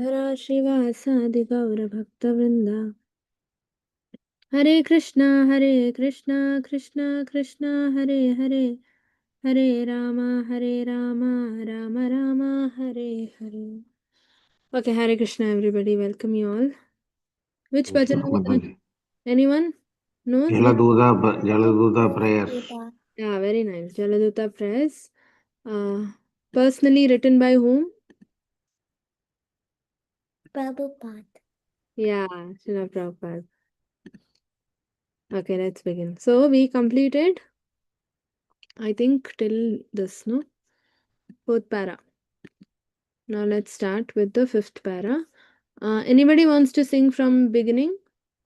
Radhara Srivasadi Gaura Bhakta Vrinda. Hare Krishna, Krishna Krishna, Hare Hare, Hare Rama, Rama Rama, Hare Hare. Okay, Hare Krishna, everybody. Welcome you all. Which bhajan are we gonna... Anyone knows? Jaladuta prayers. Yeah, very nice. Jaladuta prayers. Personally written by whom? Prabhupada. Yeah, Srila Prabhupada. Okay, let's begin. So we completed, I think, till this, no? Fourth para. Now let's start with the fifth para. Anybody wants to sing from beginning?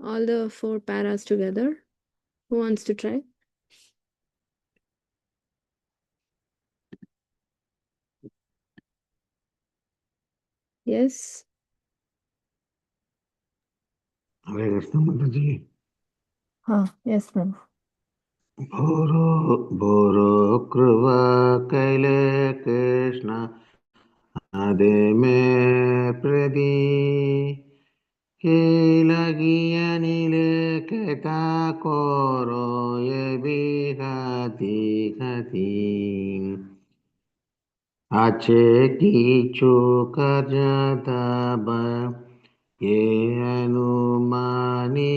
All the four paras together. Who wants to try? Yes. Hare Krishna Mataji. Yes, ma'am. Boro Kripa Kaile Krishna Ade me Pradi Kilagiya Nile Keta Koro Ye Bihati Hati Ache Kichu Karjataba Ye Anumani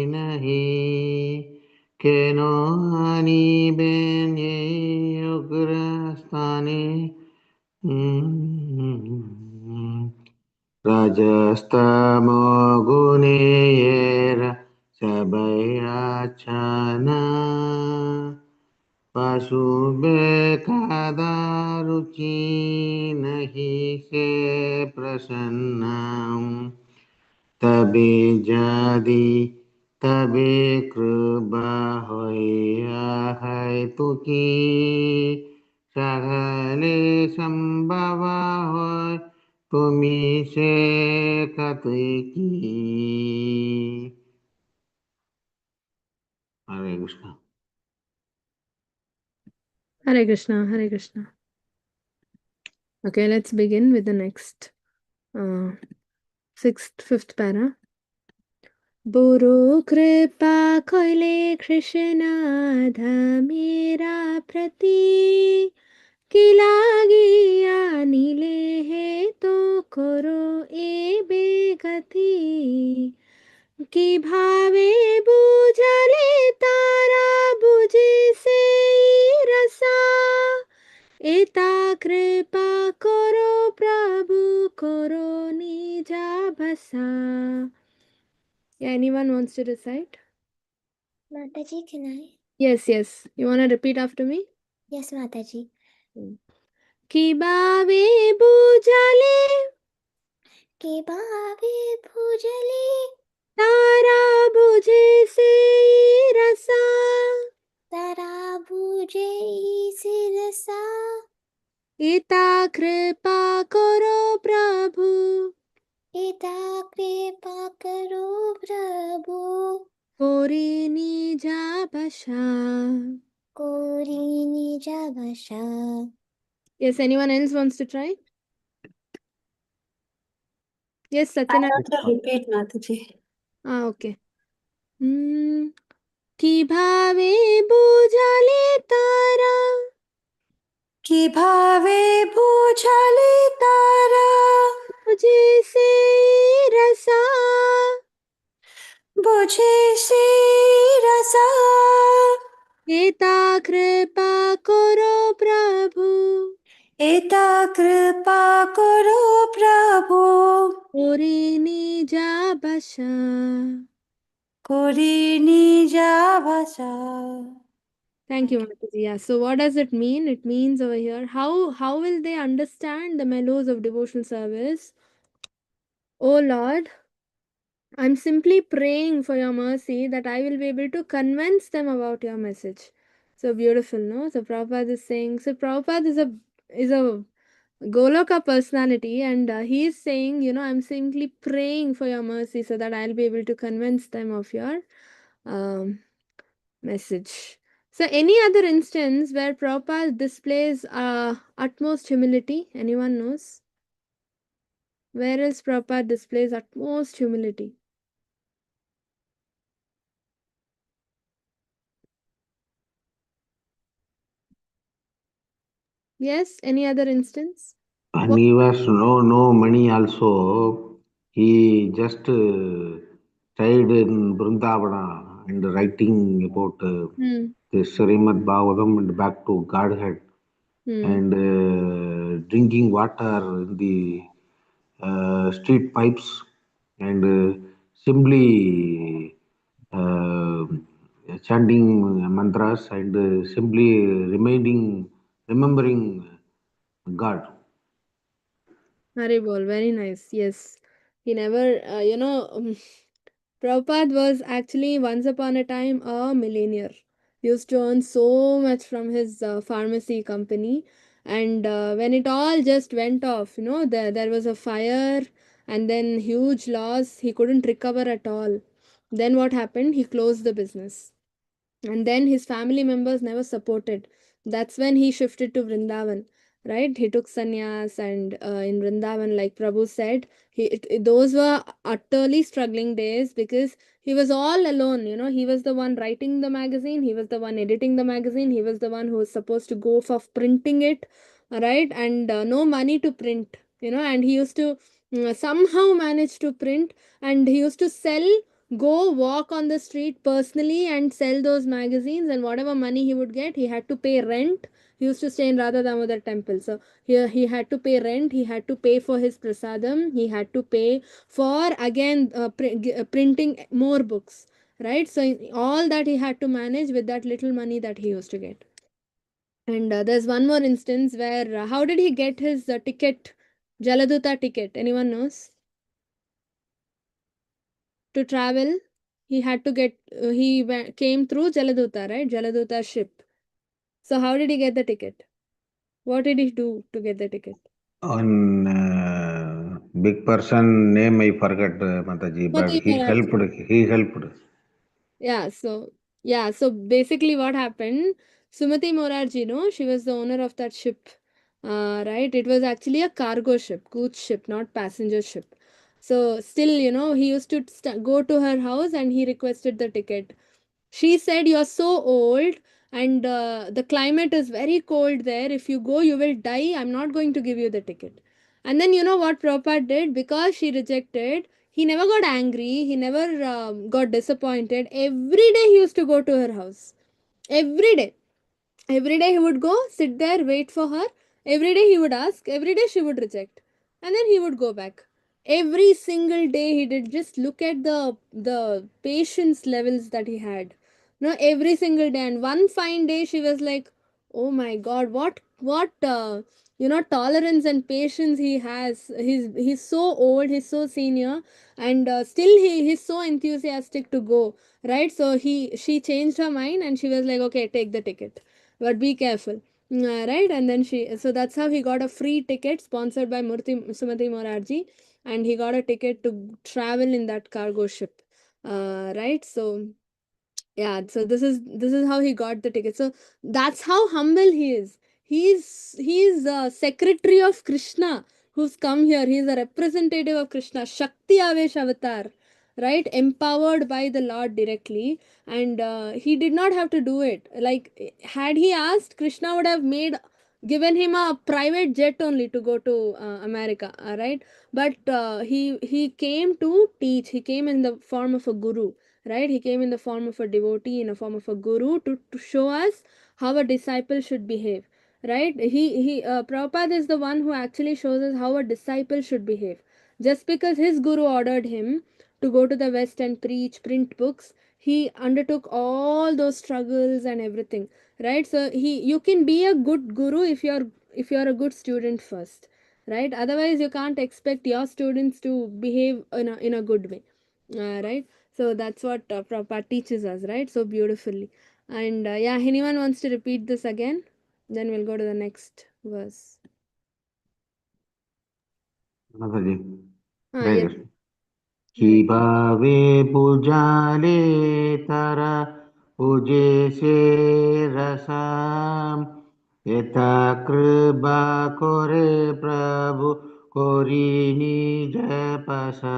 Nahi Keno Ani Ben Ye Ugrastani Rajastamo Guneyera Sabayachana Pasube Kadaruchi Nahi Se Prasannam Tabi Jadi Tabi Kruba Hoya Hai Tuki Sagale Sambhava Hoy Tumi Se Katiki. Hare Krishna. Hare Krishna, Hare Krishna. Okay, let's begin with the next fifth para. Boro Kripa Koile Krishna Dhamira Prati Kilagiya Nile He To Koro Ebe Gati Ki Bhave Bujale Tara Buji Se Rasa Eta Kripa Koro Prabhu Koro Nija Bhasa. Yeah, anyone wants to recite? Mataji, can I? Yes, yes. You want to repeat after me? Yes, Mataji. Ki bave bujale Ke bhave bhujale tara bujhe se rasa tara bhuje sirasa Ita kripa karo prabhu Ita kripa karo prabhu Kori nija bhasha. Kori nija bhasha. Yes, anyone else wants to try? Yes, I Satyana. want to repeat, Mataji. Okay. Ki bhave bujale tara कि भावे भूजले तारा बुझे से रसा बुझे से रसा एता कृपा करो प्रभु एता कृपा करो प्रभु कोरी निजा बशा कोरी निजा बशा. Thank you, Mataji. Yeah. So what does it mean? It means over here, how will they understand the mellows of devotional service? Oh Lord, I'm simply praying for your mercy that I will be able to convince them about your message. So beautiful, no? So Prabhupada is saying, so Prabhupada is a Goloka personality, and he is saying, I'm simply praying for your mercy so that I'll be able to convince them of your um, message. So any other instance where Prabhupada displays utmost humility? Anyone knows? Where else Prabhupada displays utmost humility? Yes, any other instance? And What? he was no money also. He just stayed in Vrindavana and writing about Hmm. the Srimad Bhagavatam and back to Godhead Hmm. and drinking water in the street pipes and simply chanting mantras and simply remembering God. Haribol, very nice. Yes. He never, Prabhupada was actually once upon a time a millionaire. He used to earn so much from his pharmacy company. And when it all just went off, there was a fire and then huge loss. He couldn't recover at all. Then what happened? He closed the business, and then his family members never supported. That's when he shifted to Vrindavan, right? He took sannyas, and in Vrindavan, like Prabhu said, those were utterly struggling days because he was all alone. He was the one writing the magazine, he was the one editing the magazine, he was the one who was supposed to go for printing it, right? And no money to print, and he used to somehow manage to print, and he used to sell, go walk on the street personally and sell those magazines, and whatever money he would get, he had to pay rent. He used to stay in Radha Damodar temple, so here he had to pay rent, he had to pay for his prasadam, he had to pay for again printing more books, right? So all that he had to manage with that little money that he used to get. And there's one more instance where how did he get his ticket, Jaladuta ticket? Anyone knows? To travel, he had to get came through Jaladuta, right? Jaladuta ship. So how did he get the ticket? What did he do to get the ticket? One big person name I forgot, Mataji, but Sumati he helped. Morarji. He helped. Yeah, so basically what happened, Sumati Morarji, no, she was the owner of that ship. Right? It was actually a cargo ship, goods ship, not passenger ship. So still, he used to go to her house and he requested the ticket. She said, "You're so old, and the climate is very cold there. If you go, you will die. I'm not going to give you the ticket." And then, you know what Prabhupada did? Because she rejected, he never got angry, he never got disappointed. Every day he used to go to her house. Every day. Every day he would go, sit there, wait for her. Every day he would ask, every day she would reject. And then he would go back. Every single day he did. Just look at the patience levels that he had. No, every single day. And one fine day she was like, "Oh my God, what tolerance and patience he has. He's so old, he's so senior, and still he's so enthusiastic to go." Right? So she changed her mind and she was like, "Okay, take the ticket, but be careful." Right? And then so that's how he got a free ticket sponsored by Sumati Morarji, and he got a ticket to travel in that cargo ship. Right? So yeah, so this is how he got the ticket. So that's how humble he is. He's a secretary of Krishna who's come here. He's a representative of Krishna, Shakti Avesh Avatar, right? Empowered by the Lord directly, and he did not have to do it. Like, had he asked, Krishna would have given him a private jet only to go to America, right? But he came to teach. He came in the form of a guru, right? He came in the form of a devotee, in a form of a guru, to show us how a disciple should behave, right? Prabhupada is the one who actually shows us how a disciple should behave. Just because his guru ordered him to go to the west and preach, print books, he undertook all those struggles and everything, right? So you can be a good guru if you're a good student first, right? Otherwise you can't expect your students to behave in a good way, right? So that's what Prabhupada teaches us, right? So beautifully. And yeah, anyone wants to repeat this again? Then we'll go to the next verse. Mataji, Yes. Hare Hare. কিভাবে বুঝালে তারা বুঝেছে রসাম এটা কৃপা করে প্রভু Korini Japasa.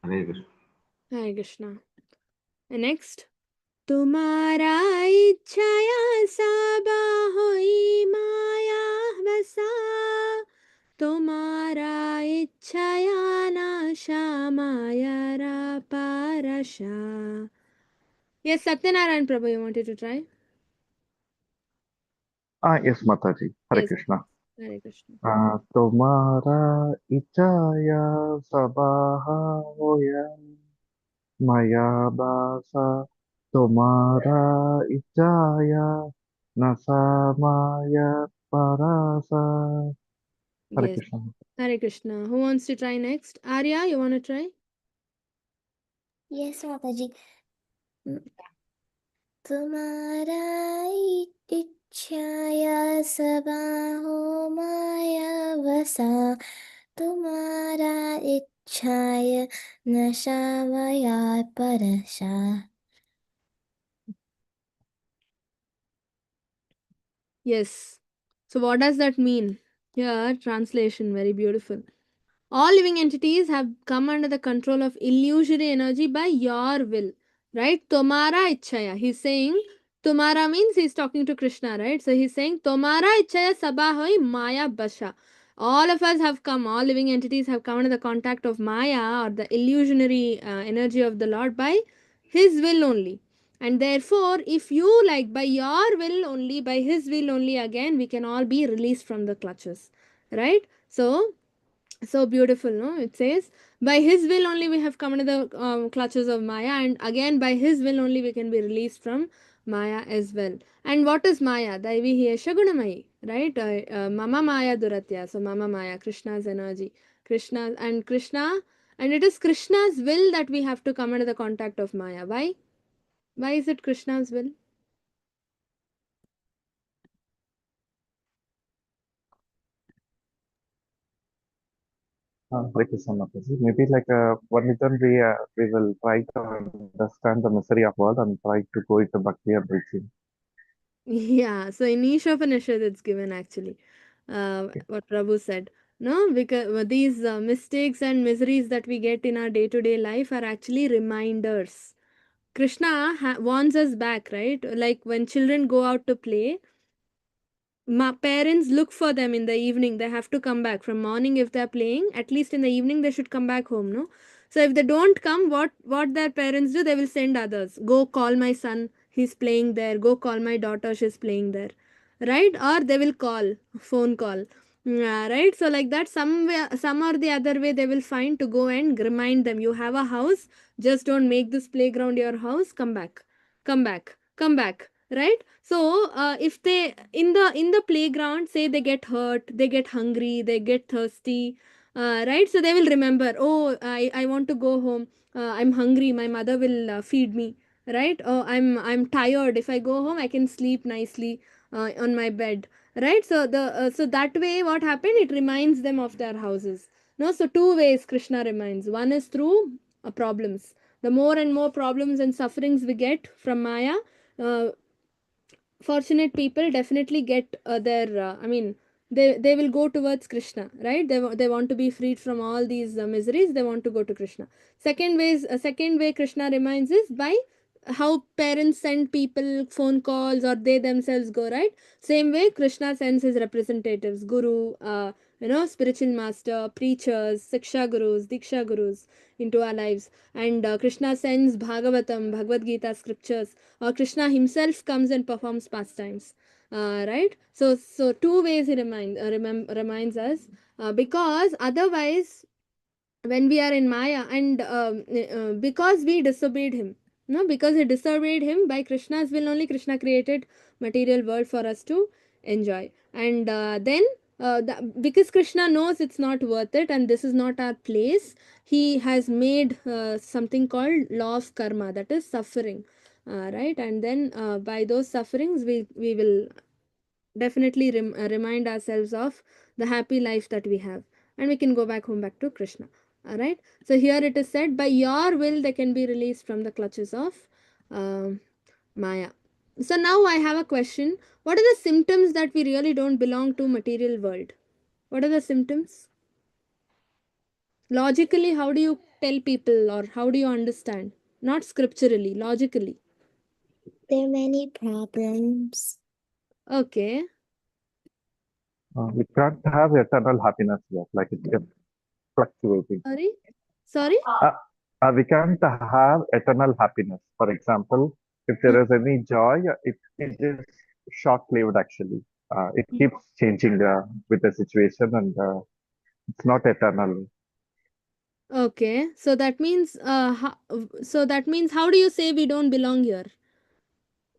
Hare Krishna. Hare Krishna. And next. तुम्हारा इच्छाया सबा होई माया वसा तुम्हारा इच्छाया नाशा माया रा parasha. Yes, Satyanarayan Prabhu, you wanted to try? Yes, Mataji. Hare Yes, Krishna. Hare Krishna. तुम्हारा इच्छाया सबाहा होया माया बासा तुम्हारा इच्छाया नसा माया parasa. Hare Yes, Krishna. Hare Krishna. Who wants to try next? Arya, you want to try? Yes, Mataji. तुम्हारा इच्छाया सबा हो माया वसा तुम्हारा इच्छाया नशा माया Parsha. Yes. So, what does that mean? Here, translation, very beautiful. All living entities have come under the control of illusory energy by your will, right? Tomara ichchaya. He's saying, Tomara means he's talking to Krishna, right? So he's saying, Tomara ichchaya sabahoi maya basha. All of us have come, all living entities have come under the contact of Maya or the illusionary energy of the Lord by His will only. And therefore, if you like, by your will only, by His will only, again, we can all be released from the clutches, right? So beautiful, no? It says, by His will only we have come into the clutches of Maya, and again by His will only we can be released from Maya as well. And what is Maya? Daivi Hiesha Gunamayi, right? Mama Maya Duratya. So Mama Maya, Krishna's energy. Krishna, and it is Krishna's will that we have to come into the contact of Maya. Why? Why is it Krishna's will? Hare Krishna, Mataji. Maybe like only then we will try to understand the misery of world and try to go into bhakti and reaching. Yeah, so in each Upanishad it's given actually. What Prabhu said. No, because these mistakes and miseries that we get in our day to day life are actually reminders. Krishna warns us back, right? Like when children go out to play, parents look for them in the evening. They have to come back from morning. If they're playing, at least in the evening they should come back home, no? So if they don't come, what their parents do, they will send others. Go call my son, he's playing there. Go call my daughter, she's playing there, right? Or they will call, phone call. Yeah, right. So like that, somewhere, some or the other way, they will find to go and remind them. You have a house, just don't make this playground your house. Come back, come back, come back, right? So if they in the playground, say they get hurt, they get hungry, they get thirsty, right? So they will remember, oh, I want to go home, I'm hungry, my mother will feed me, right? Oh, I'm tired, if I go home I can sleep nicely on my bed, right? So the so that way what happened, it reminds them of their houses, no? So two ways Krishna reminds. One is through problems. The more and more problems and sufferings we get from Maya, uh, fortunate people definitely get their I mean, they will go towards Krishna, right? They want to be freed from all these miseries, they want to go to Krishna. Second way Krishna reminds is by how parents send people phone calls or they themselves go, right? Same way Krishna sends his representatives, guru, spiritual master, preachers, siksha gurus, diksha gurus into our lives. And Krishna sends Bhagavatam, Bhagavad Gita scriptures, or Krishna himself comes and performs pastimes, right? So two ways he reminds us, because otherwise when we are in Maya, and because we disobeyed him, no, because he disobeyed him, by Krishna's will only Krishna created material world for us to enjoy. And then because Krishna knows it's not worth it and this is not our place, he has made something called law of karma, that is suffering, right? And then by those sufferings we will definitely remind ourselves of the happy life that we have, and we can go back home, back to Krishna. All right, so here it is said, by your will they can be released from the clutches of um, Maya. So now I have a question. What are the symptoms that we really don't belong to material world? What are the symptoms? Logically, how do you tell people or how do you understand? Not scripturally, logically. There are many problems. Okay. We can't have eternal happiness here, like it kept fluctuating. Sorry? Sorry? We can't have eternal happiness. For example, if there is any joy, it is short-lived actually. It keeps changing with the situation and it's not eternal. Okay. So that means how do you say we don't belong here?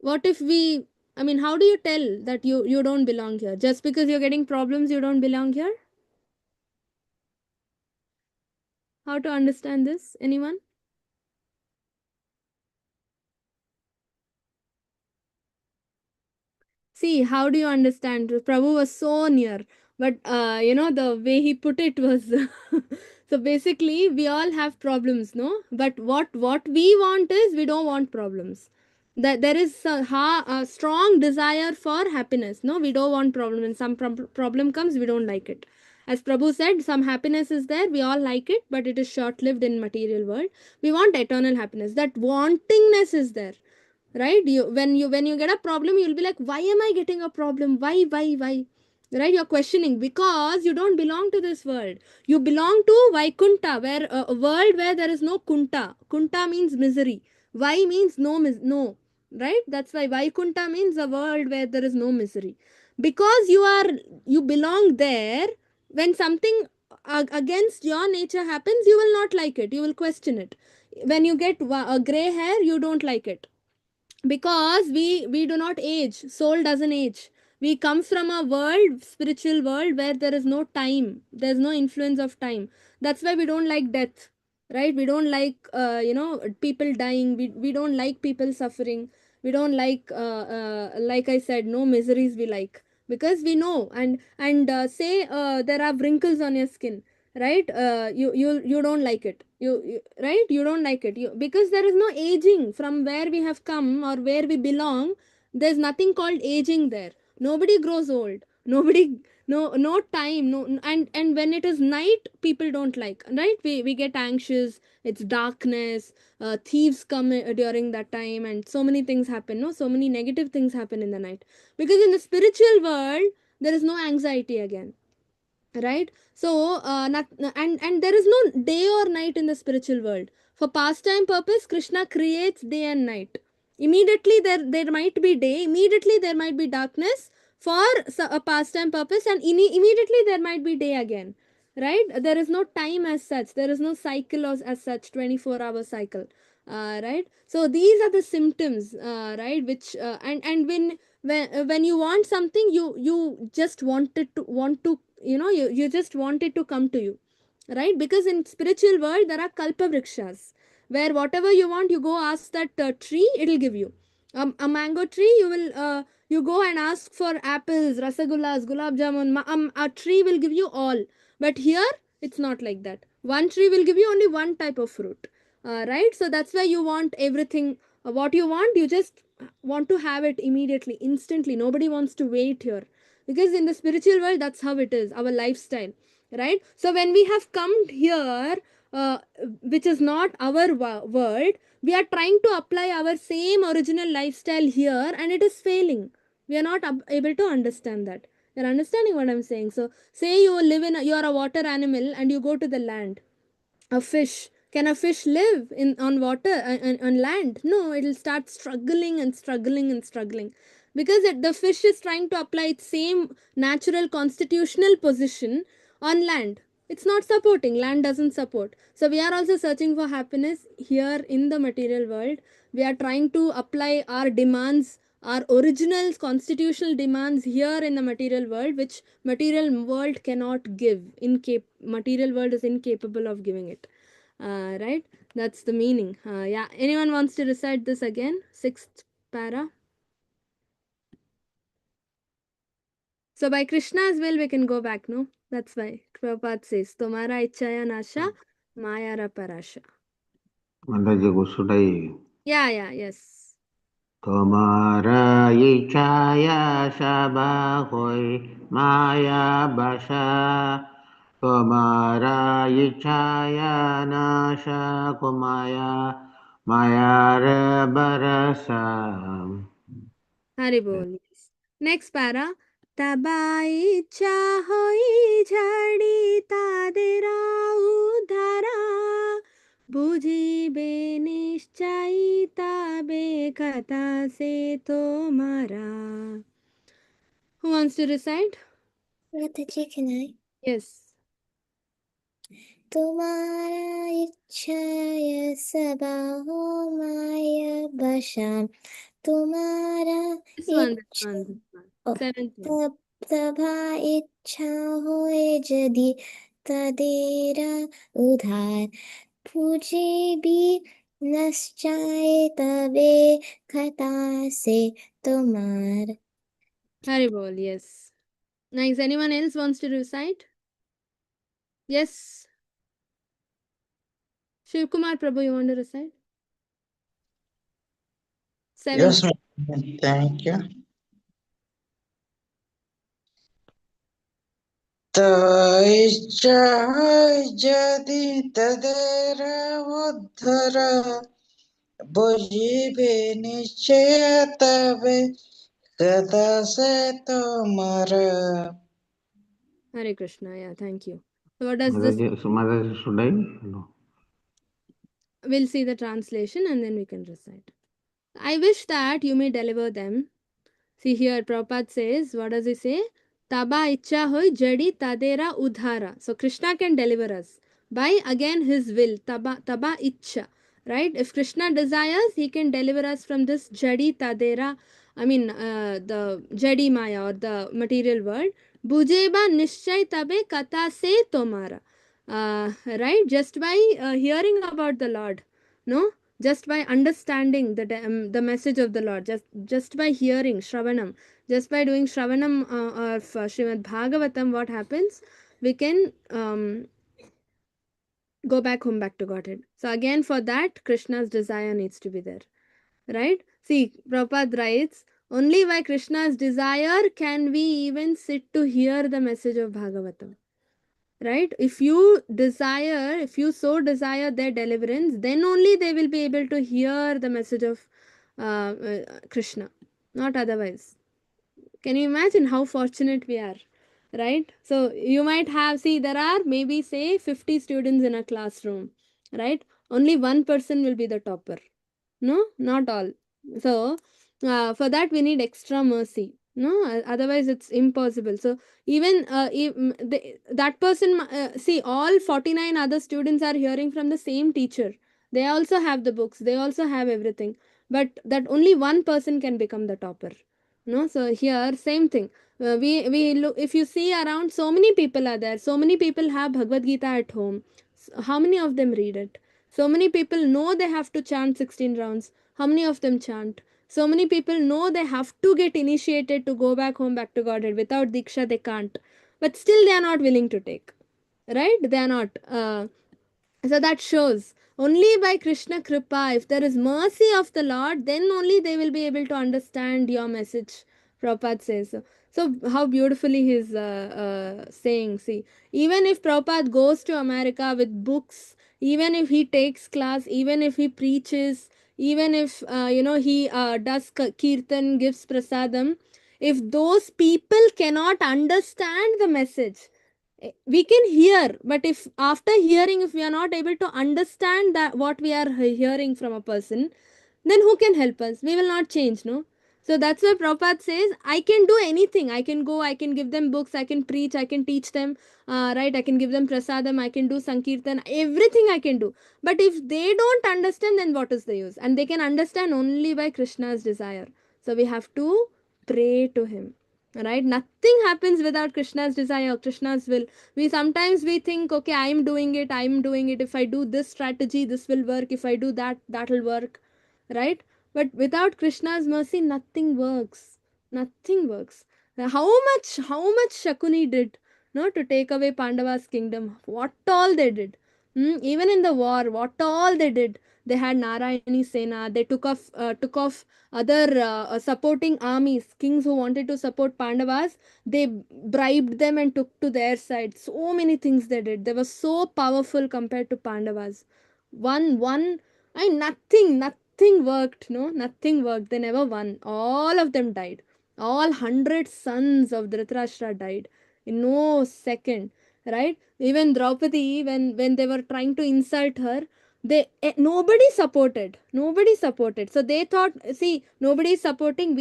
What if we, I mean, how do you tell that you don't belong here? Just because you're getting problems, you don't belong here? How to understand this? Anyone? See, how do you understand? Prabhu was so near, but the way he put it was so basically we all have problems, no? But what we want is we don't want problems. That there is a strong desire for happiness. No, we don't want problem. When some problem comes, we don't like it. As Prabhu said, some happiness is there. We all like it, but it is short lived in material world. We want eternal happiness. That wantingness is there, right? When you get a problem, you'll be like, why am I getting a problem? Why, right? You're questioning because you don't belong to this world. You belong to Vaikunta, where a world where there is no kunta means misery. Why means no, right? That's why Vaikunta means a world where there is no misery, because you belong there. When something against your nature happens, you will not like it, you will question it. When you get a gray hair, you don't like it, because we do not age, soul doesn't age. We come from a world, spiritual world, where there is no time, there's no influence of time. That's why we don't like death, right? We don't like people dying. We don't like people suffering. We don't like I said, no miseries we like, because we know. And say there are wrinkles on your skin, right? You don't like it, right, you don't like it, because there is no aging. From where we have come or where we belong, there's nothing called aging there. Nobody grows old, nobody, no time, no. And when it is night, people don't like, right? We get anxious, it's darkness, thieves come during that time, and so many things happen, no, so many negative things happen in the night. Because in the spiritual world, there is no anxiety again, right? So and there is no day or night in the spiritual world. For pastime purpose, Krishna creates day and night. Immediately there might be day, immediately there might be darkness for a pastime purpose, and immediately there might be day again, right? There is no time as such, there is no cycle as such, 24-hour cycle, right? So these are the symptoms, right, which and when you want something, you just want to you just want it to come to you, right? Because in spiritual world there are kalpa vrikshas, where whatever you want, you go ask that tree, it'll give you. A mango tree, you go and ask for apples, rasagullas, gulab jamun, a tree will give you all. But here it's not like that. One tree will give you only one type of fruit, right? So that's why you want everything. What you want, you just want to have it immediately, instantly. Nobody wants to wait here, because in the spiritual world, that's how it is, our lifestyle, right? So when we have come here, uh, which is not our world, we are trying to apply our same original lifestyle here, and it is failing. We are not able to understand that. You're understanding what I'm saying? So say you live you are a water animal and you go to the land. A fish, can a fish live in on water, on land? No, it'll start struggling and struggling and struggling, because the fish is trying to apply its same natural constitutional position on land. It's not supporting, land doesn't support. So we are also searching for happiness here in the material world. We are trying to apply our demands, our original constitutional demands here in the material world, which material world cannot give. Material world is incapable of giving it, right? That's the meaning. Yeah, anyone wants to recite this again, sixth para? So by Krishna's will we can go back, no? That's why Prabhupada says Tomara ichaya nasha mayara parasha. Mandaji, should I? Yeah, yes. Tomara ichaya shaba hoi maya basha. Tomara ichaya nasha kumaya maya barasa. Haribol. Yes. Next para. Tabai इच्छा होई झड़ी तादेरा उधारा बुझिबे निश्चय ताबे कथा से तुम्हारा. Who wants to recite? Radhaji, can I? Yes. तुम्हारा इच्छा सबा हो माया बशा तुम्हारा This one, this इच्छा one, this one. oh, Seventh one. तब तभा इच्छा होए यदि तदेरा उधार पूछे भी नश्चाए तबे खता से तुम्हार. Haribol, yes. Nice. Anyone else wants to recite? Yes. Shiv Kumar Prabhu, you want to recite? Seven. Yes, ma'am. Thank you. इच्छा यदि तदेर उद्धर बुझिबे निश्चय तबे कदा से तुम्हारा. Hare Krishna. Yeah, thank you. So what does this? Mother, should I? No. We'll see the translation and then we can recite. I wish that you may deliver them. See here, Prabhupada says, what does he say? Taba icha hoy jadi tadera udhara. So Krishna can deliver us by again his will. Taba icha. Right? If Krishna desires, he can deliver us from this jadi tadera. I mean, the jadi maya or the material world. Bujeba nischay tabe kata se tomara. Right? Just by hearing about the Lord. No? Just by understanding the message of the Lord, just by hearing Shravanam, just by doing Shravanam of Srimad Bhagavatam, what happens? We can go back home, back to Godhead. So again, for that, Krishna's desire needs to be there, right? See, Prabhupada writes, only by Krishna's desire can we even sit to hear the message of Bhagavatam. Right? If you so desire their deliverance, then only they will be able to hear the message of Krishna, not otherwise. Can you imagine how fortunate we are? Right? So you might have, see, there are maybe say 50 students in a classroom, right? Only one person will be the topper. No, not all. So for that we need extra mercy. No, otherwise it's impossible. So even that person, see, all 49 other students are hearing from the same teacher. They also have the books, they also have everything, but that only one person can become the topper. No, so here same thing. We look, if you see around, so many people are there, so many people have Bhagavad Gita at home. How many of them read it? So many people know they have to chant 16 rounds. How many of them chant? So many people know they have to get initiated to go back home, back to Godhead. Without Diksha, they can't. But still, they are not willing to take. Right? They are not. So that shows only by Krishna Kripa, if there is mercy of the Lord, then only they will be able to understand your message. Prabhupada says so. So how beautifully he's saying. See, even if Prabhupada goes to America with books, even if he takes class, even if he preaches, even if he does kirtan, gives prasadam, if those people cannot understand the message, we can hear, but if after hearing, if we are not able to understand that what we are hearing from a person, then who can help us? We will not change, no? So that's why Prabhupada says, I can do anything. I can go, I can give them books, I can preach, I can teach them, right? I can give them prasadam, I can do sankirtan, everything I can do. But if they don't understand, then what is the use? And they can understand only by Krishna's desire. So we have to pray to him. Right? Nothing happens without Krishna's desire, Krishna's will. We think, okay, I'm doing it. If I do this strategy, this will work. If I do that, that will work. Right? But without Krishna's mercy, nothing works. Nothing works. How much Shakuni did, no, to take away Pandava's kingdom, what all they did. Even in the war, what all they did, they had Narayani Sena. They took off other supporting armies, kings who wanted to support Pandavas. They bribed them and took to their side. So many things they did. They were so powerful compared to Pandavas. One, nothing worked. No, nothing worked. They never won. All of them died. All 100 sons of Dhritarashtra died in no second, right? Even Draupadi, when they were trying to insult her, nobody supported. So they thought, see, nobody is supporting,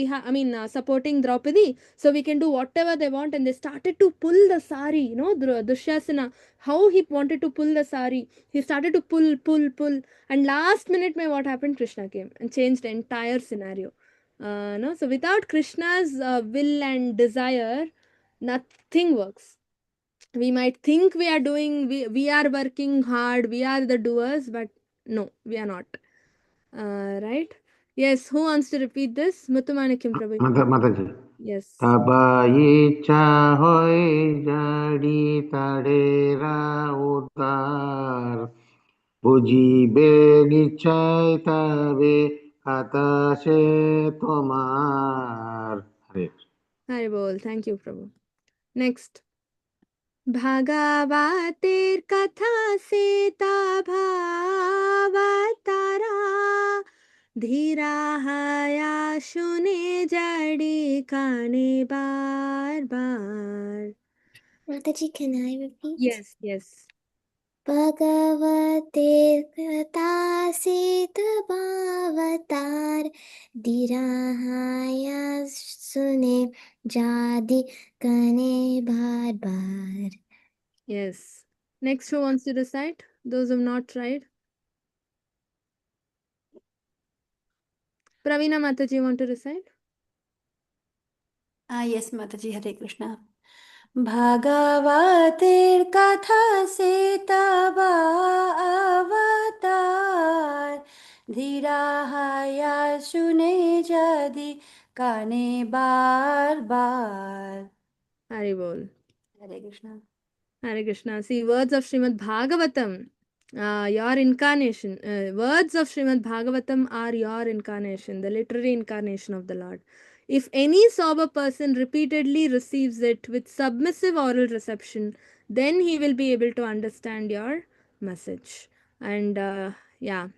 supporting Draupadi, so we can do whatever they want. And they started to pull the sari, Dushyasana, how he wanted to pull the sari, he started to pull, and last minute what happened, Krishna came and changed the entire scenario. No, so without Krishna's will and desire, nothing works. We might think we are working hard, we are the doers, but no, we are not. Right? Yes, who wants to repeat this? Mutumanikim Prabhu. Mataji. Yes. तब इच्छा होए जड़ी तड़ेरा उतार बुझिबे निश्चय तबे कत से तुम्हार हरे Hari bol. Thank you, Prabhu. Next. भागवतेर कथा सीता भावतारा धीरा हया सुने जड़ी काने बार बार. Mataji, can I repeat? Yes, yes. Bhagavate Kathasit Bhavatar Dirahaya Sune Jadi Kane Bar Bar. Yes. Next, who wants to recite? Those who have not tried. Pravina Mataji, want to recite? Yes, Mataji, Hare Krishna. Bhagavatir katha se taba avatar dhirahaya sune jadi kane bar bar. Hari bol. Hare Krishna. Hare Krishna. See, words of Srimad Bhagavatam, your incarnation. Words of Srimad Bhagavatam are your incarnation, the literary incarnation of the Lord. If any sober person repeatedly receives it with submissive oral reception, then he will be able to understand your message. And yeah,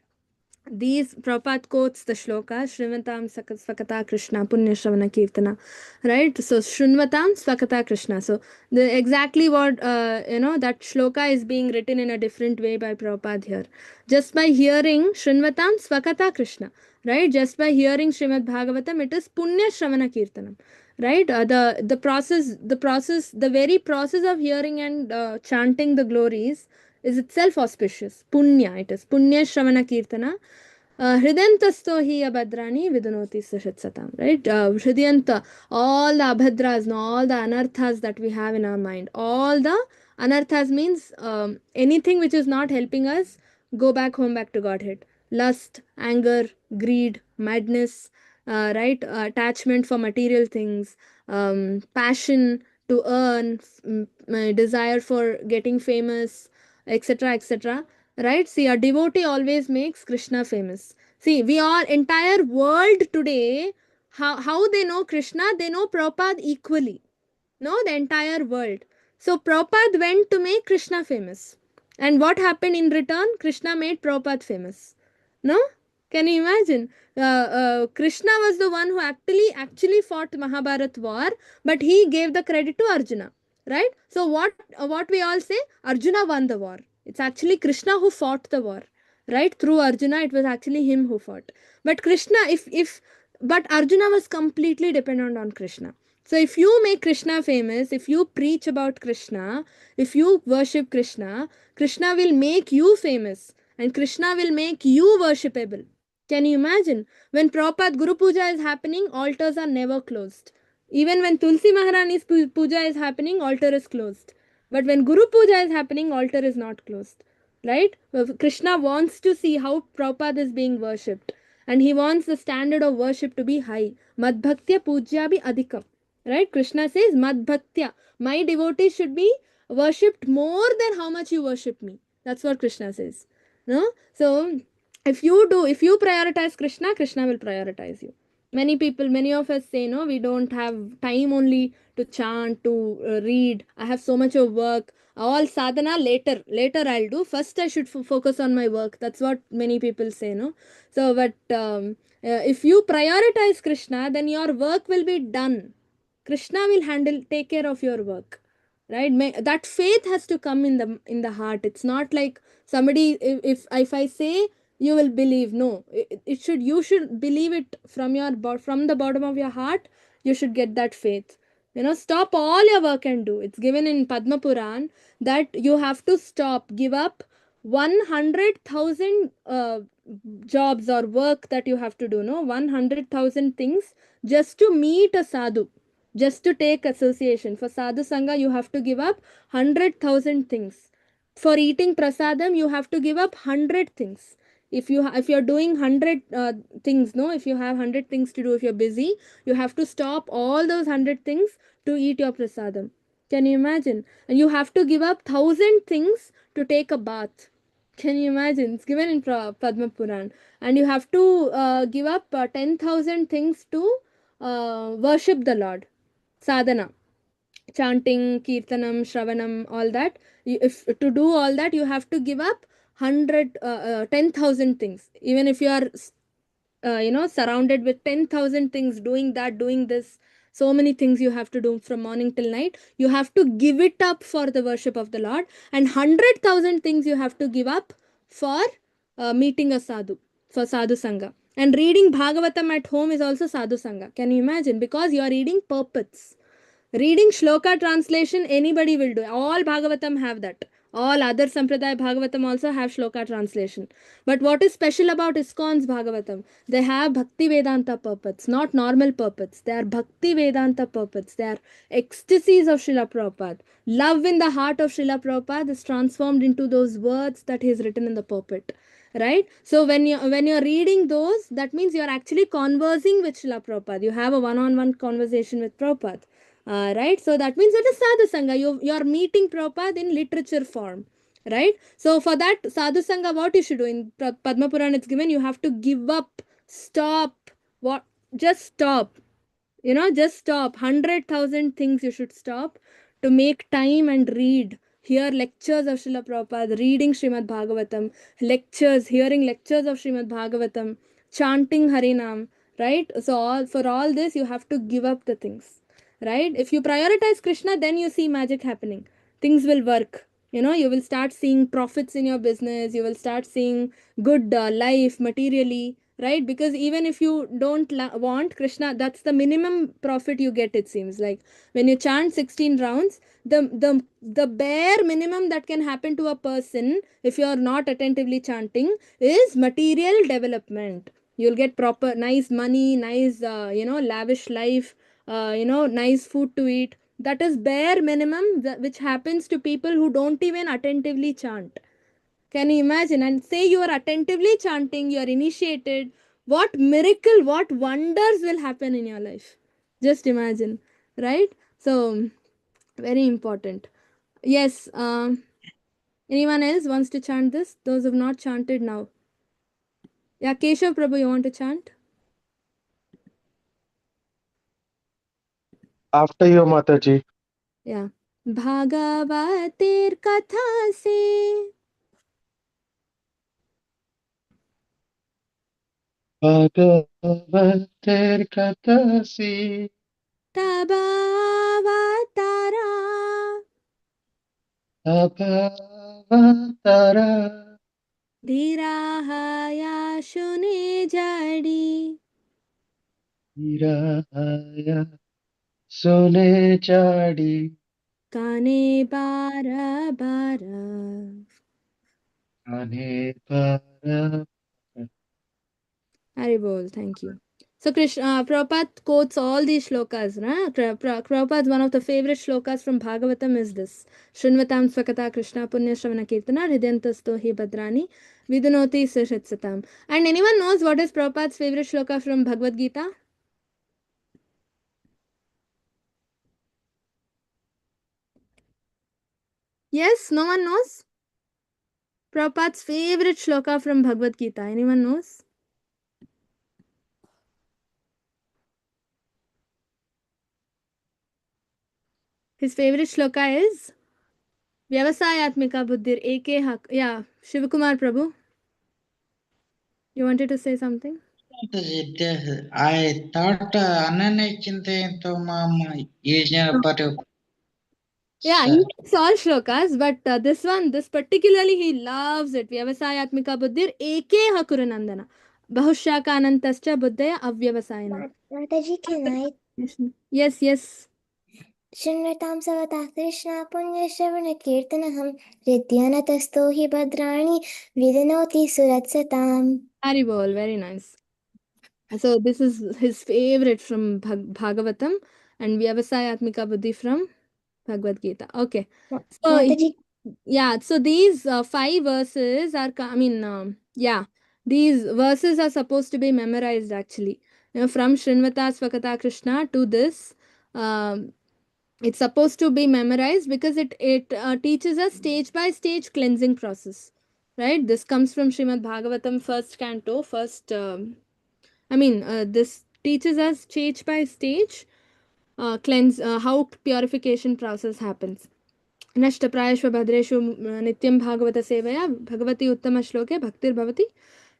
these Prabhupada quotes the shloka Shrimatam Svakata Krishna Punya Shravana Kirtana, right? So Shrinvatam Svakata Krishna. So the exactly what that shloka is being written in a different way by Prabhupada here. Just by hearing Shrinvatam Svakata Krishna, right? Just by hearing Srimad Bhagavatam, it is Punya Shravana Kirtanam, right? The very process of hearing and chanting the glories is itself auspicious. Punya, it is Punya Shravana Kirtana. Hridantasto hi abhadrani vidunoti sashitsatam. Right? Hridayanta, all the abhadras, no, all the anarthas that we have in our mind. All the anarthas means anything which is not helping us go back home, back to Godhead. Lust, anger, greed, madness, right? Attachment for material things, passion to earn, desire for getting famous, etc., etc. Right? See, a devotee always makes Krishna famous. See, we are entire world today. How they know Krishna? They know Prabhupada equally. No, the entire world. So Prabhupada went to make Krishna famous. And what happened in return? Krishna made Prabhupada famous. No? Can you imagine? Krishna was the one who actually fought Mahabharat war, but he gave the credit to Arjuna. Right? So what we all say? Arjuna won the war. It's actually Krishna who fought the war. Right? Through Arjuna, it was actually him who fought. But Krishna, but Arjuna was completely dependent on Krishna. So if you make Krishna famous, if you preach about Krishna, if you worship Krishna, Krishna will make you famous and Krishna will make you worshipable. Can you imagine? When Prabhupada Guru Puja is happening, altars are never closed. Even when Tulsi Maharani's puja is happening, altar is closed. But when Guru Puja is happening, altar is not closed. Right? Krishna wants to see how Prabhupada is being worshipped. And he wants the standard of worship to be high. Madbhaktya pujya bhi adhikam. Right? Krishna says, Madbhaktya. My devotees should be worshipped more than how much you worship me. That's what Krishna says. No? So if you prioritize Krishna, Krishna will prioritize you. Many of us say, no, we don't have time only to chant, to read. I have so much of work. All sadhana later I'll do. First I should focus on my work. That's what many people say, no? So, but if you prioritize Krishna, then your work will be done. Krishna will take care of your work, right? That faith has to come in the heart. It's not like somebody, if I say, you will believe. No, it should, you should believe it from from the bottom of your heart. You should get that faith. Stop all your work and do. It's given in Padma Puran that you have to stop, give up 100,000 jobs or work that you have to do, no, 100,000 things, just to meet a sadhu, just to take association. For sadhu sangha, you have to give up 100,000 things. For eating prasadam, you have to give up 100 things. If you're doing 100 things, no, if you have 100 things to do, if you're busy, you have to stop all those 100 things to eat your prasadam. Can you imagine? And you have to give up 1,000 things to take a bath. Can you imagine? It's given in Padma Puran. And you have to give up 10,000 things to worship the Lord. Sadhana. Chanting, kirtanam, shravanam, all that. If to do all that, you have to give up 10,000 things. Even if you are surrounded with 10,000 things, doing this, so many things you have to do from morning till night, you have to give it up for the worship of the Lord. And 100,000 things you have to give up for meeting a sadhu, for sadhu sangha. And reading Bhagavatam at home is also sadhu sangha. Can you imagine? Because you are reading purports. Reading shloka translation, anybody will do. All Bhagavatam have that. All other Sampradaya Bhagavatam also have shloka translation. But what is special about ISKCON's Bhagavatam? They have Bhakti Vedanta purports, not normal purports. They are Bhakti Vedanta purports. They are ecstasies of Srila Prabhupada. Love in the heart of Srila Prabhupada is transformed into those words that he has written in the purport. Right? So when you're reading those, that means you're actually conversing with Srila Prabhupada. You have a one-on-one conversation with Prabhupada. Right? So that means it is sadhu sangha. You're meeting Prabhupada in literature form. Right? So for that sadhu sangha, what you should do in Padma Puran, it's given, you have to give up, stop, just stop. Just stop. 100,000 things you should stop to make time and read. Hear lectures of Srila Prabhupada, reading Srimad Bhagavatam, hearing lectures of Srimad Bhagavatam, chanting Harinam, right? So for all this, you have to give up the things, right? If you prioritize Krishna, then you see magic happening. Things will work. You will start seeing profits in your business. You will start seeing good life materially, right? Because even if you don't want Krishna, that's the minimum profit you get, it seems like. When you chant 16 rounds, the bare minimum that can happen to a person if you are not attentively chanting is material development. You'll get proper nice money, nice lavish life, nice food to eat. That is bare minimum, which happens to people who don't even attentively chant. Can you imagine? And say you are attentively chanting, you are initiated. What miracle, what wonders will happen in your life? Just imagine, right? So, very important. Yes, anyone else wants to chant this? Those who have not chanted now. Yeah, Keshav Prabhu, you want to chant? After you, Mataji. Yeah. भागवतेर कथा से Bhagavatar Katasi तबावतारा Abhavatara धीराहया शुने जड़ी Hiraya Sole Chadi काने बारा बारा. Ane Para. Haribol, thank you. So Krishna, Prabhupada quotes all these shlokas. Prabhupada's one of the favorite shlokas from Bhagavatam is this. Shunvatam swakata Krishna punya shravana kirtana hridyantasto hi badrani vidunoti sashitsatam. And anyone knows what is Prabhupada's favorite shloka from Bhagavad Gita? Yes, no one knows? Prabhupada's favorite shloka from Bhagavad Gita? Anyone knows? His favorite shloka is Vyavasayatmika Buddhir Eke Hak. Yeah, Shivakumar Prabhu. You wanted to say something? I thought Anane Chintayanto Mama Yajna Patu. Yeah, he likes all shlokas, but this particularly, he loves it. Vyavasayatmika Buddhir Eke Hakuranandana. Bahushaka Anantascha Buddhaya Avyavasayana. Mataji, can I? Yes, yes. शृण्वतां सवता Krishna पुण्यश्रवणकीर्तनहं हृद्यानतस्थो हि भद्राणि विदनोति सुरत्सताम्. Haribol, very nice. So this is his favorite from Bhagavatam and Vyavasayatmika Buddhi from Bhagavad Gita. Okay. So Mataji, yeah, so these 5 verses are, these verses are supposed to be memorized actually. From Srinvata Swakata Krishna to this, um, it's supposed to be memorized because it teaches us stage by stage cleansing process, right? This comes from Srimad Bhagavatam first canto, this teaches us stage by stage cleanse how purification process happens. नष्टप्रायेषु भद्रेषु नित्यं भागवत सेवया भगवती उत्तम श्लोके भक्तिर्भवति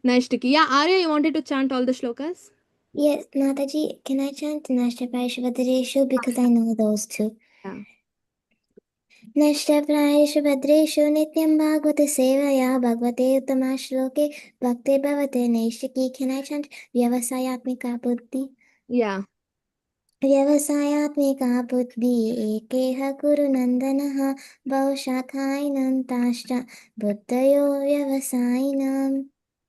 नैष्टिकी. Yeah, Arya, you wanted to chant all the shlokas? yes, Mataji, can I chant Nashtapraishu Bhadreshu because I know those two. Yeah. नष्टप्रायेषु भद्रेषु नित्यं भागवत सेवया भगवते उत्तमश्लोके भक्तिर्भवते नैष्टिकी. Can I chant व्यवसायात्मिका बुद्धि? Yeah. व्यवसायात्मिका बुद्धि एकेह कुरु नन्दनः बहुशाखायिनन्ताश्च बुद्धयो व्यवसायिनाम्.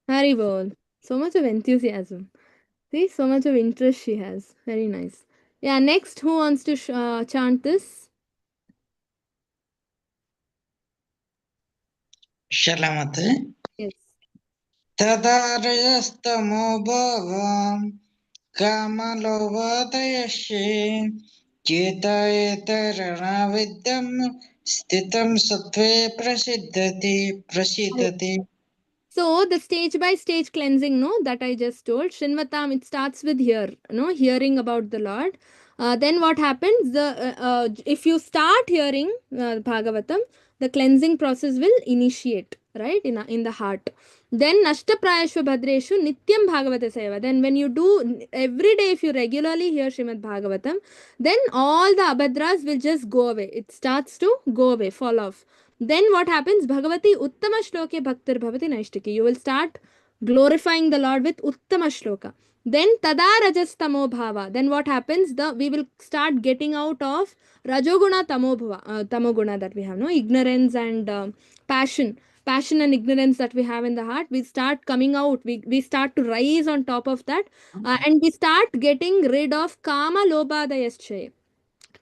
Haribol. So much of enthusiasm. See, so much of interest she has. Very nice. Yeah, next, who wants to chant this? Shalamate. Yes. Tadarayastamo bhavam Kamalobhadayashe Chetayetarana Vidyam Stitam Sattve Prasiddhati. So the stage by stage cleansing, no, that I just told, Shinvatam, it starts with hearing about the Lord. Then what happens? If you start hearing Bhagavatam, the cleansing process will initiate, right, in the heart. Then Nashta Prayashva Bhadreshu Nityam Bhagavata Seva. Then when you do every day, if you regularly hear Srimad Bhagavatam, then all the abhadras will just go away. It starts to go away, fall off. Then what happens? Bhagavati Uttama Shloke Bhaktir Bhavati Naishtiki. You will start glorifying the Lord with Uttama Shloka. Then Tada Rajastamo Bhava. Then what happens? We will start getting out of Rajoguna Tamoguna that we have, no? Ignorance and passion. Passion and ignorance that we have in the heart. We start coming out. We start to rise on top of that. And we start getting rid of Kama Lobha Dayasche.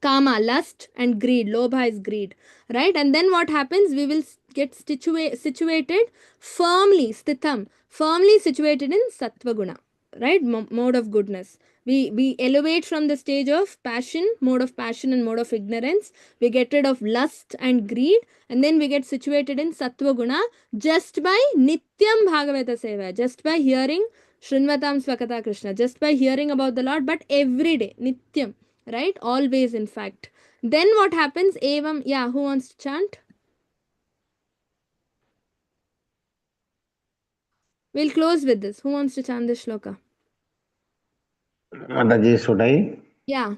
Kama, lust, and greed. Lobha is greed, right? And then what happens? We will get situated firmly, stitham, firmly situated in sattva guna, right? Mode of goodness. We elevate from the stage of passion, mode of passion and mode of ignorance. We get rid of lust and greed, and then we get situated in sattva guna just by nityam bhagavata seva, just by hearing Srinvatam Swakata Krishna, just by hearing about the Lord, but every day, nityam, right? Always, in fact. Then what happens? Evam, yeah, who wants to chant? We'll close with this. Who wants to chant this shloka? Mataji, should I? Yeah.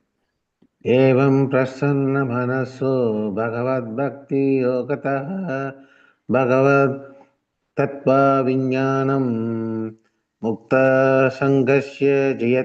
Evam prasanna manaso bhagavad bhakti yogatah bhagavad tattva vinyanam mukta sangasya Yeah.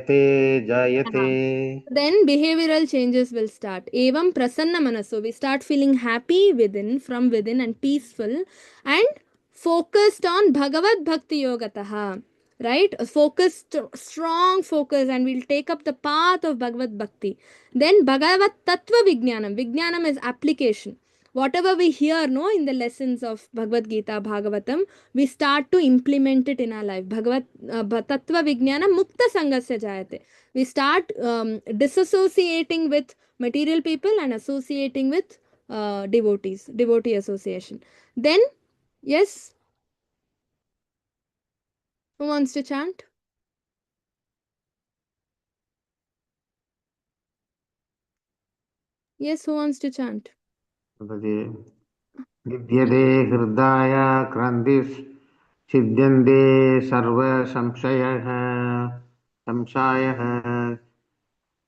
jayate. Then behavioral changes will start. Evam prasanna manaso. We start feeling happy from within and peaceful and focused on Bhagavad Bhakti Yogataha. Right? A focused, strong focus, and we'll take up the path of Bhagavad Bhakti. Then Bhagavad Tattva Vijnanam. Vijnanam is application. Whatever we hear, no, in the lessons of Bhagavad Gita, Bhagavatam, we start to implement it in our life. Bhagavad Tattva Vijnanam Mukta Sangasya Jayate. We start disassociating with material people and associating with devotee association. Then, yes, Who wants to chant? Yes, who wants to chant? विद्यते हृदय क्रन्दिस् छिद्यन्ते सर्वसंशयः संशयः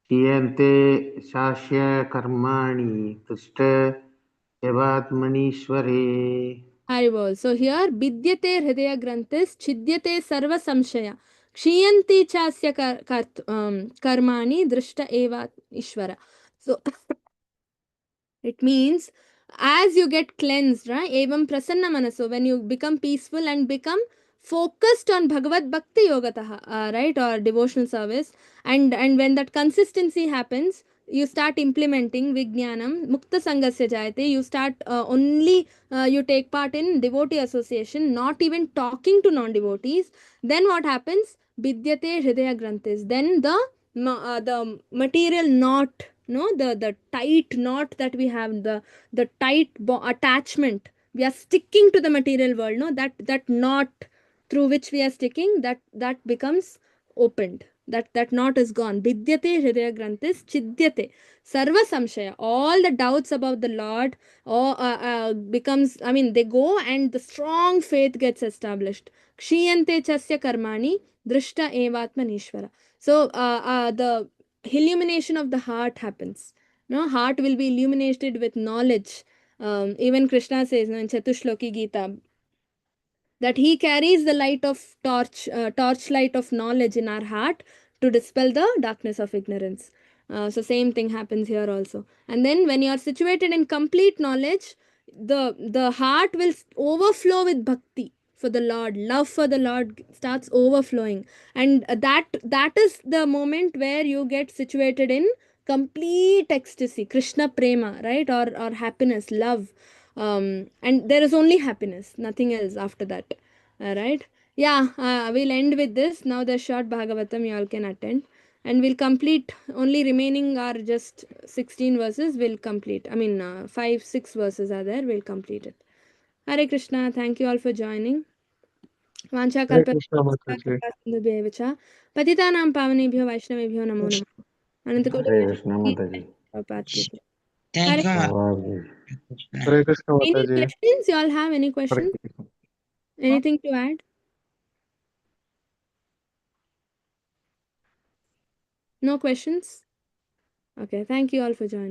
क्षीयन्ते शास्य कर्माणि तुष्ट एवात्मनीश्वरे. Haribol. So here, Bidyate Hridaya Granthis, Chidyate Sarva Samshaya, Kshiyanti Chasya Karmani, Drishta Eva Ishvara. So it means as you get cleansed, right? Evam prasanna manaso, when you become peaceful and become focused on Bhagavad Bhakti Yogataha, right? Or devotional service. And when that consistency happens, you start implementing Vijnanam, Mukta Sangasya Jayate, you start you take part in devotee association, not even talking to non-devotees. Then what happens? Vidyate Hridaya Granthis. Then the material knot, no, the tight knot that we have, the tight attachment, we are sticking to the material world, no, that knot through which we are sticking, that becomes opened. That knot is gone. Vidyate Hridaya Granthis Chidyate Sarva Samshaya. All the doubts about the Lord becomes, I mean, they go, and the strong faith gets established. Kshiyante Chasya Karmani Drishta Evatmanishvara. So the illumination of the heart happens. No, heart will be illuminated with knowledge. Even Krishna says, no, in Chatushloki Gita, that he carries the light of torchlight of knowledge in our heart to dispel the darkness of ignorance. So same thing happens here also. And then when you are situated in complete knowledge, the heart will overflow with bhakti for the Lord. Love for the Lord starts overflowing, and that is the moment where you get situated in complete ecstasy, Krishna prema, right? Or happiness, love. And there is only happiness, nothing else after that. All right. Yeah, we'll end with this. Now the short Bhagavatam you all can attend. And we'll complete, only remaining are just 16 verses. We'll complete. I mean, 5, 6 verses are there. We'll complete it. Hare Krishna. Thank you all for joining. Vancha Hare kalpa Krishna Mataji. sindhubhyev cha patitanam pavanebhyo vaishnavebhyo namo Yes. namaha. Anantakoti हरे कृष्ण माताजी. Prabhupada ki jai. Thank Hare. you, धन्यवाद. Krishna. Hare Krishna Any Mataji. questions? You all have any Hare questions? Krishna. Anything to add? No questions? Okay. Thank you all for joining.